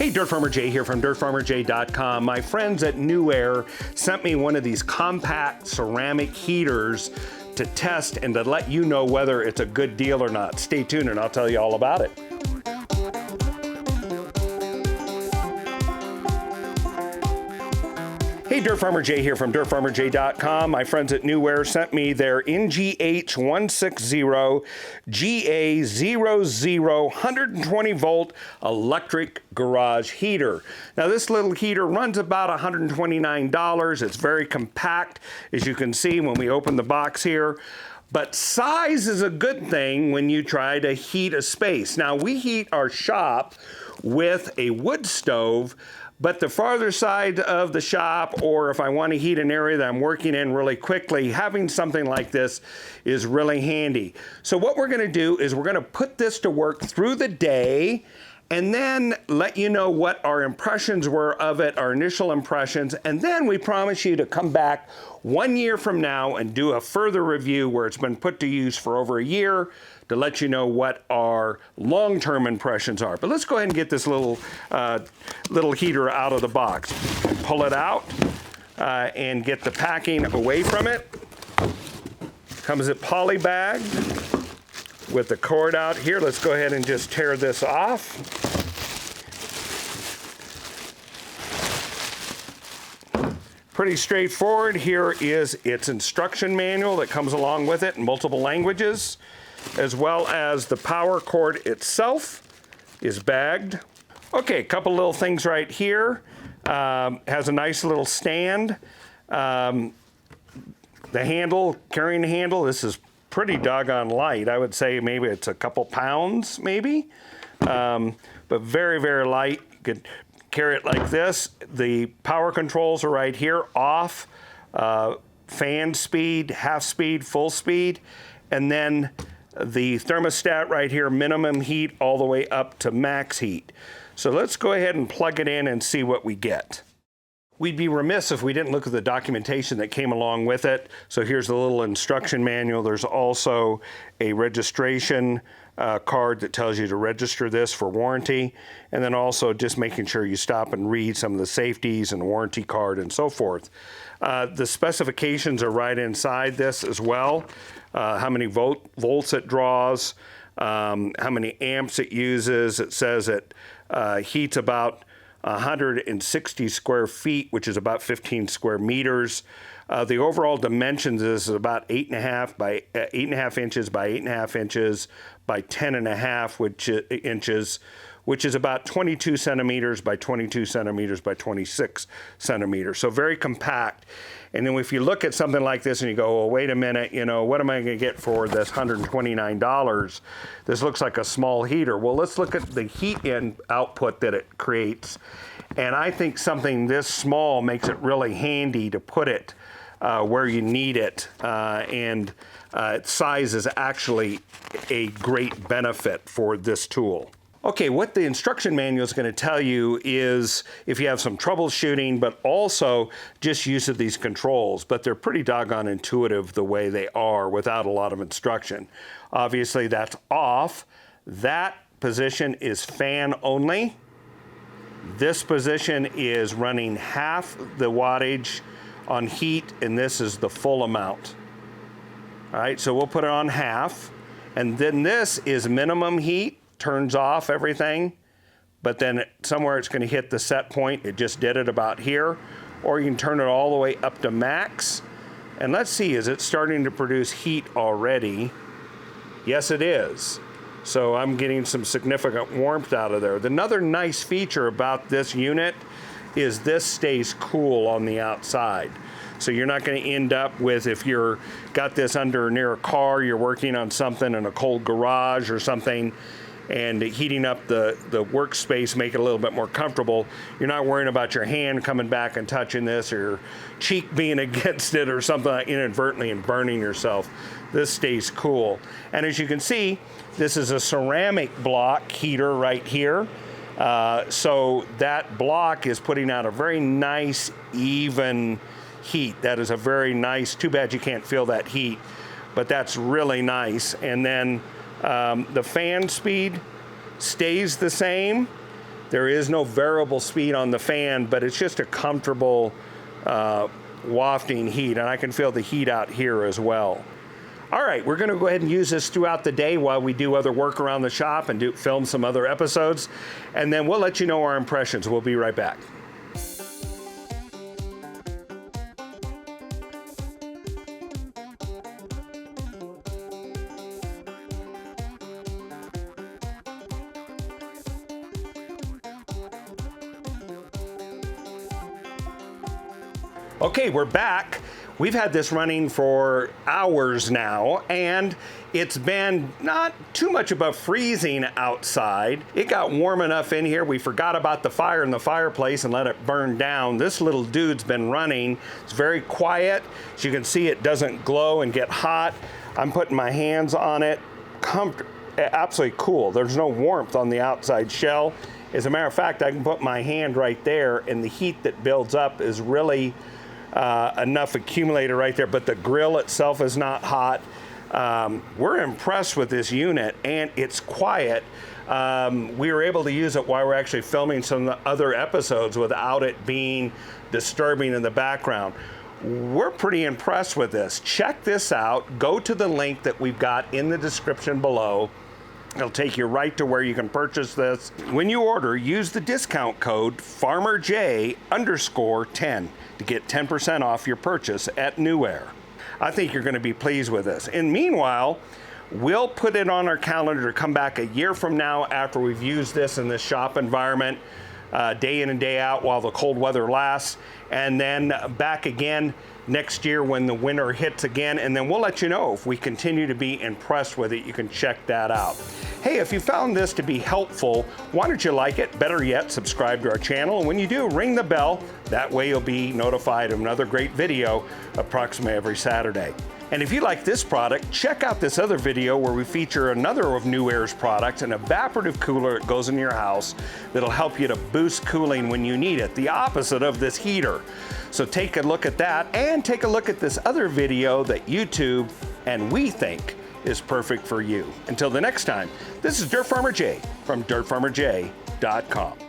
Hey, Dirt Farmer Jay here from dirtfarmerjay.com. My friends at Newair sent me one of these compact ceramic heaters to test and to let you know whether it's a good deal or not. Stay tuned and I'll tell you all about it. Hey, Dirt Farmer Jay here from dirtfarmerjay.com. My friends at Newair sent me their NGH160GA00 120 volt electric garage heater. Now this little heater runs about $129. It's very compact, as you can see when we open the box here. But size is a good thing when you try to heat a space. Now we heat our shop with a wood stove, but the farther side of the shop, or if I want to heat an area that I'm working in really quickly, having something like this is really handy. So what we're going to do is we're going to put this to work through the day and then let you know what our impressions were of it, our initial impressions, and then we promise you to come back 1 year from now and do a further review where it's been put to use for over a year to let you know what our long-term impressions are. But let's go ahead and get this little heater out of the box. Pull it out and get the packing away from it. Comes it poly bagged with the cord out here. Let's go ahead and just tear this off. Pretty straightforward. Here is its instruction manual that comes along with it in multiple languages, as well as the power cord itself is bagged. Okay, a couple little things right here. Has a nice little stand. The handle, carrying handle, this is pretty doggone light. I would say maybe it's a couple pounds, maybe, but very, very light. You could carry it like this. The power controls are right here, off, fan speed, half speed, full speed, and then the thermostat right here, minimum heat all the way up to max heat. So let's go ahead and plug it in and see what we get. We'd be remiss if we didn't look at the documentation that came along with it. So here's the little instruction manual. There's also a registration card that tells you to register this for warranty. And then also just making sure you stop and read some of the safeties and warranty card and so forth. The specifications are right inside this as well. How many volts it draws, how many amps it uses. It says it heats about 160 square feet, which is about 15 square meters. The overall dimensions is about 8.5 inches by 8.5 inches by 10.5 inches, which is about 22 centimeters by 22 centimeters by 26 centimeters. So very compact. And then if you look at something like this and you go, well, wait a minute, you know, what am I going to get for this $129? This looks like a small heater. Well, let's look at the heat output that it creates. And I think something this small makes it really handy to put it where you need it. Size is actually a great benefit for this tool. Okay, what the instruction manual is going to tell you is if you have some troubleshooting, but also just use of these controls. But they're pretty doggone intuitive the way they are without a lot of instruction. Obviously, that's off. That position is fan only. This position is running half the wattage on heat, and this is the full amount. All right, so we'll put it on half. And then this is minimum heat. Turns off everything, but then somewhere it's going to hit the set point. It just did it about here, or you can turn it all the way up to max. And let's see, is it starting to produce heat already? Yes, it is. So I'm getting some significant warmth out of there. Another nice feature about this unit is this stays cool on the outside. So you're not going to end up with, if you're got this under near a car, you're working on something in a cold garage or something, and heating up the workspace, make it a little bit more comfortable. You're not worrying about your hand coming back and touching this, or your cheek being against it or something like inadvertently and burning yourself. This stays cool. And as you can see, this is a ceramic block heater right here. So that block is putting out a very nice, even heat. That is a very nice, too bad you can't feel that heat, but that's really nice. And then the fan speed stays the same, There is no variable speed on the fan, but it's just a comfortable wafting heat, and I can feel the heat out here as well. All right, we're gonna go ahead and use this throughout the day while we do other work around the shop and film some other episodes, and then we'll let you know our impressions. We'll be right back. Okay, we're back. We've had this running for hours now, and it's been not too much above freezing outside. It got warm enough in here, we forgot about the fire in the fireplace and let it burn down. This little dude's been running. It's very quiet. As you can see, it doesn't glow and get hot. I'm putting my hands on it. Absolutely cool. There's no warmth on the outside shell. As a matter of fact, I can put my hand right there, and the heat that builds up is really enough accumulator right there, but the grill itself is not hot. We're impressed with this unit, and it's quiet. We were able to use it while we're actually filming some of the other episodes without it being disturbing in the background. We're pretty impressed with this. Check this out. Go to the link that we've got in the description below. It'll take you right to where you can purchase this. When you order, use the discount code FarmerJ_10 to get 10% off your purchase at Newair. I think you're gonna be pleased with this. And meanwhile, we'll put it on our calendar to come back a year from now after we've used this in this shop environment, day in and day out while the cold weather lasts, and then back again next year when the winter hits again, and then we'll let you know if we continue to be impressed with it. You can check that out. Hey, if you found this to be helpful, why don't you like it? Better yet, subscribe to our channel, and when you do, ring the bell. That way you'll be notified of another great video approximately every Saturday. And if you like this product, check out this other video where we feature another of Newair's products, an evaporative cooler that goes in your house that'll help you to boost cooling when you need it, the opposite of this heater. So take a look at that, and take a look at this other video that YouTube and we think is perfect for you. Until the next time, this is Dirt Farmer J from dirtfarmerj.com.